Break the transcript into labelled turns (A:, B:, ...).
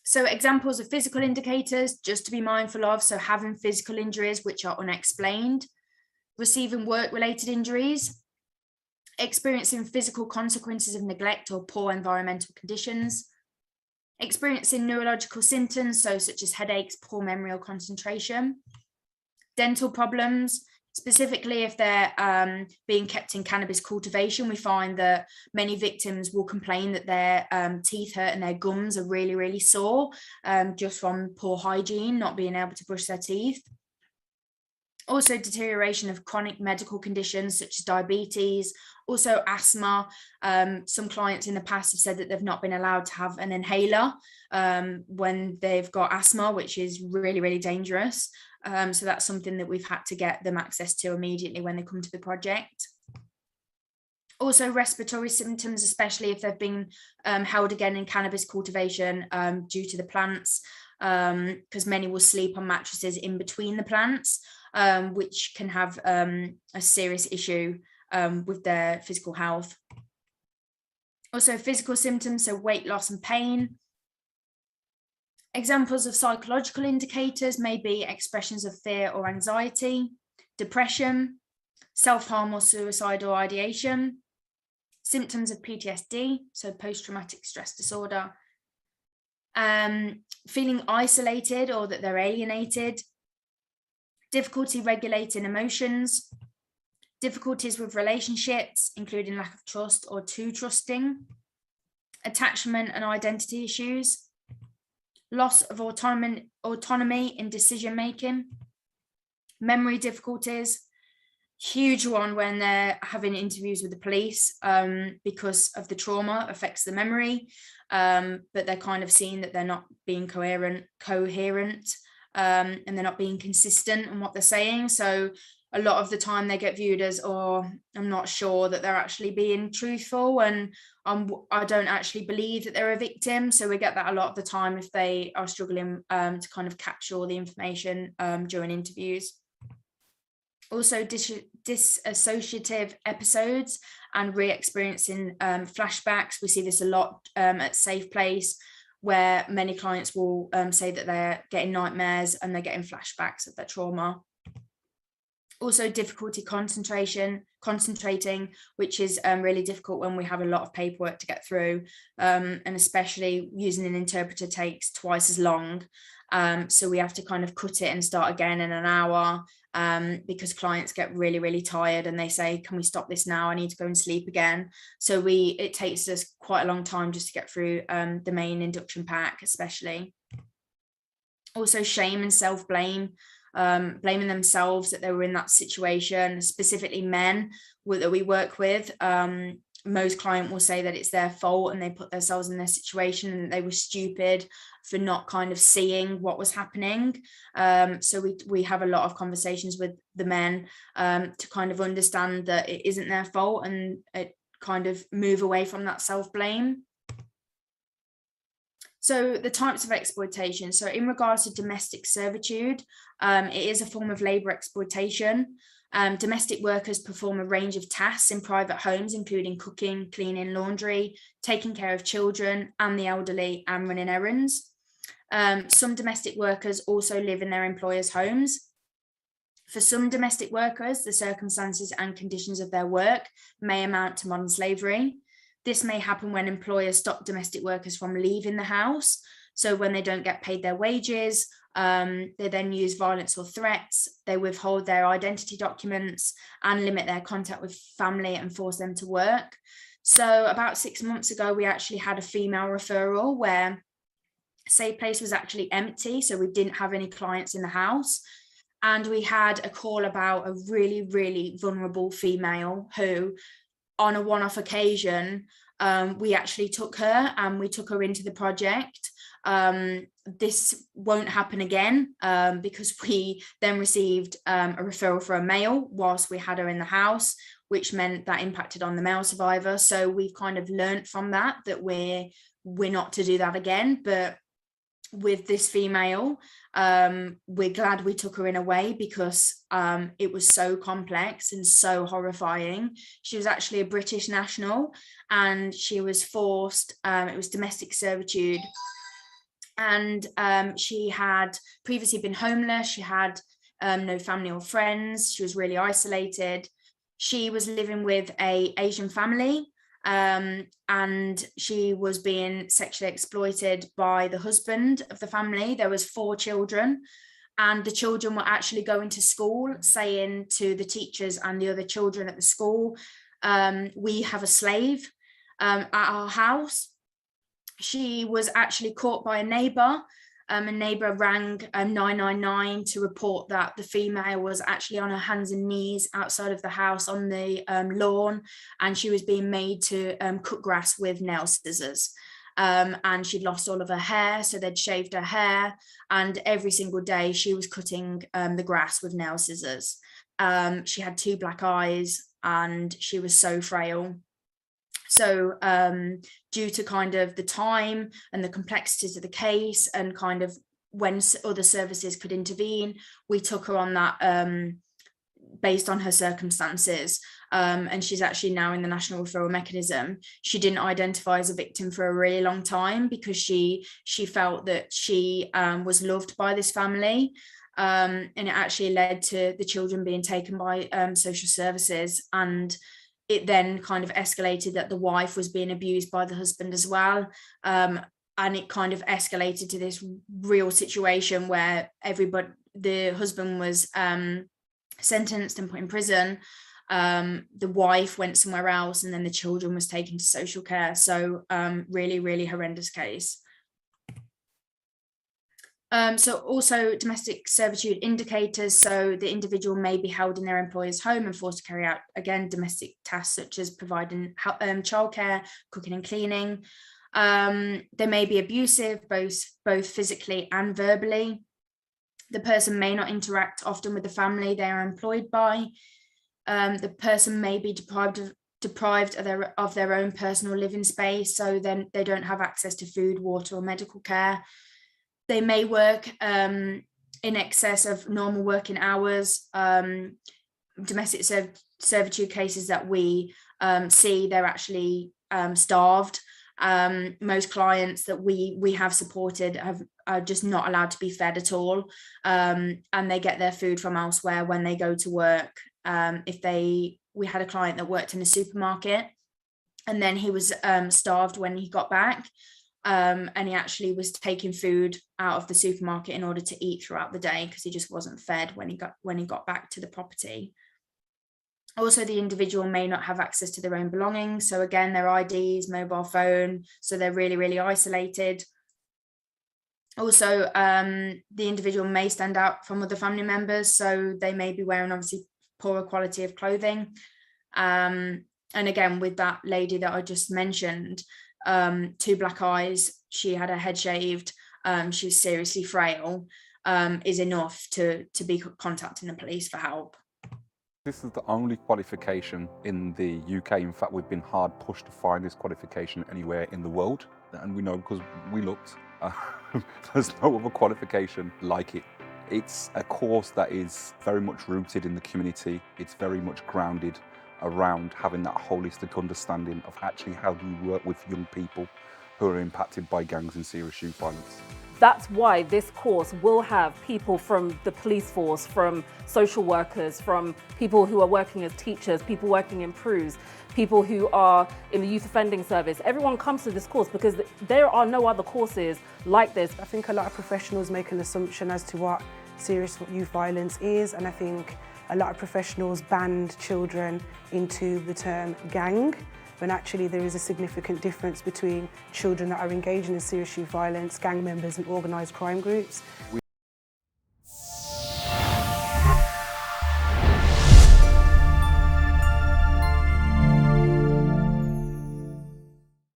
A: So examples of physical indicators, just to be mindful of, so having physical injuries which are unexplained, receiving work-related injuries, experiencing physical consequences of neglect or poor environmental conditions, experiencing neurological symptoms, so such as headaches, poor memory or concentration, dental problems, specifically if they're being kept in cannabis cultivation. We find that many victims will complain that their teeth hurt and their gums are really, really sore, just from poor hygiene, not being able to brush their teeth. Also deterioration of chronic medical conditions such as diabetes, also asthma. Some clients in the past have said that they've not been allowed to have an inhaler when they've got asthma, which is really, really dangerous. So that's something that we've had to get them access to immediately when they come to the project. Also respiratory symptoms, especially if they've been held again in cannabis cultivation due to the plants, because many will sleep on mattresses in between the plants, which can have a serious issue with their physical health. Also physical symptoms, so weight loss and pain. Examples of psychological indicators may be expressions of fear or anxiety, depression, self-harm or suicidal ideation, symptoms of PTSD, so post-traumatic stress disorder, feeling isolated or that they're alienated, difficulty regulating emotions, difficulties with relationships, including lack of trust or too trusting, attachment and identity issues, loss of autonomy in decision-making, memory difficulties, huge one when they're having interviews with the police because of the trauma affects the memory, but they're kind of seeing that they're not being coherent, and they're not being consistent in what they're saying. So a lot of the time they get viewed as, oh, I'm not sure that they're actually being truthful, and I don't actually believe that they're a victim. So we get that a lot of the time if they are struggling to kind of capture all the information during interviews. Also dissociative episodes and re-experiencing flashbacks. We see this a lot at Safe Place, where many clients will say that they're getting nightmares and they're getting flashbacks of their trauma. Also difficulty concentrating, which is really difficult when we have a lot of paperwork to get through, and especially using an interpreter takes twice as long. So we have to kind of cut it and start again in an hour, because clients get really, really tired and they say, can we stop this now? I need to go and sleep again. So it takes us quite a long time just to get through the main induction pack, especially. Also shame and self-blame. Blaming themselves that they were in that situation, specifically men that we work with. Most clients will say that it's their fault and they put themselves in their situation and they were stupid for not kind of seeing what was happening. So we have a lot of conversations with the men to kind of understand that it isn't their fault and kind of move away from that self-blame. So the types of exploitation. So in regards to domestic servitude, it is a form of labour exploitation. Domestic workers perform a range of tasks in private homes, including cooking, cleaning, laundry, taking care of children and the elderly, and running errands. Some domestic workers also live in their employers' homes. For some domestic workers, the circumstances and conditions of their work may amount to modern slavery. This may happen when employers stop domestic workers from leaving the house. So when they don't get paid their wages, they then use violence or threats. They withhold their identity documents and limit their contact with family and force them to work. So about 6 months ago, we actually had a female referral where Safe Place was actually empty. So we didn't have any clients in the house. And we had a call about a really, really vulnerable female who, on a one-off occasion, we actually took her and we took her into the project. This won't happen again because we then received a referral for a male whilst we had her in the house, which meant that impacted on the male survivor. So we've kind of learned from that we're not to do that again. But with this female, we're glad we took her in a way because it was so complex and so horrifying. She was actually a British national and she was forced, it was domestic servitude, And she had previously been homeless. She had no family or friends. She was really isolated. She was living with an Asian family, and she was being sexually exploited by the husband of the family. There was 4 children, and the children were actually going to school saying to the teachers and the other children at the school, we have a slave at our house. She was actually caught by a neighbour. A neighbour rang 999 to report that the female was actually on her hands and knees outside of the house on the lawn, and she was being made to cut grass with nail scissors. And she'd lost all of her hair, so they'd shaved her hair, and every single day she was cutting the grass with nail scissors. She had 2 black eyes, and she was so frail. So due to kind of the time and the complexities of the case, and kind of when other services could intervene, we took her on that based on her circumstances. And she's actually now in the national referral mechanism. She didn't identify as a victim for a really long time because she felt that she was loved by this family. And it actually led to the children being taken by social services, and it then kind of escalated that the wife was being abused by the husband as well. And it kind of escalated to this real situation where the husband was sentenced and put in prison. The wife went somewhere else, and then the children was taken to social care. So really, really horrendous case. So also domestic servitude indicators. So the individual may be held in their employer's home and forced to carry out, again, domestic tasks such as providing childcare, cooking and cleaning. They may be abusive, both physically and verbally. The person may not interact often with the family they are employed by. The person may be deprived of their own personal living space, so then they don't have access to food, water or medical care. They may work in excess of normal working hours. Domestic servitude cases that we see, they're actually starved. Most clients that we have supported are just not allowed to be fed at all, and they get their food from elsewhere when they go to work. We had a client that worked in a supermarket, and then he was starved when he got back. And he actually was taking food out of the supermarket in order to eat throughout the day because he just wasn't fed when he got back to the property. Also, the individual may not have access to their own belongings. So again, their IDs, mobile phone, so they're really, really isolated. Also, the individual may stand out from other family members. So they may be wearing obviously poorer quality of clothing. And again, with that lady that I just mentioned, 2 black eyes, she had her head shaved, she was seriously frail, is enough to be contacting the police for help.
B: This is the only qualification in the UK. In fact, we've been hard pushed to find this qualification anywhere in the world. And we know because we looked, there's no other qualification like it. It's a course that is very much rooted in the community. It's very much grounded around having that holistic understanding of actually how do you work with young people who are impacted by gangs and serious youth violence.
C: That's why this course will have people from the police force, from social workers, from people who are working as teachers, people working in PRUs, people who are in the youth offending service. Everyone comes to this course because there are no other courses like this.
D: I think a lot of professionals make an assumption as to what serious youth violence is, and I think a lot of professionals band children into the term gang, when actually there is a significant difference between children that are engaging in serious youth violence, gang members and organised crime groups.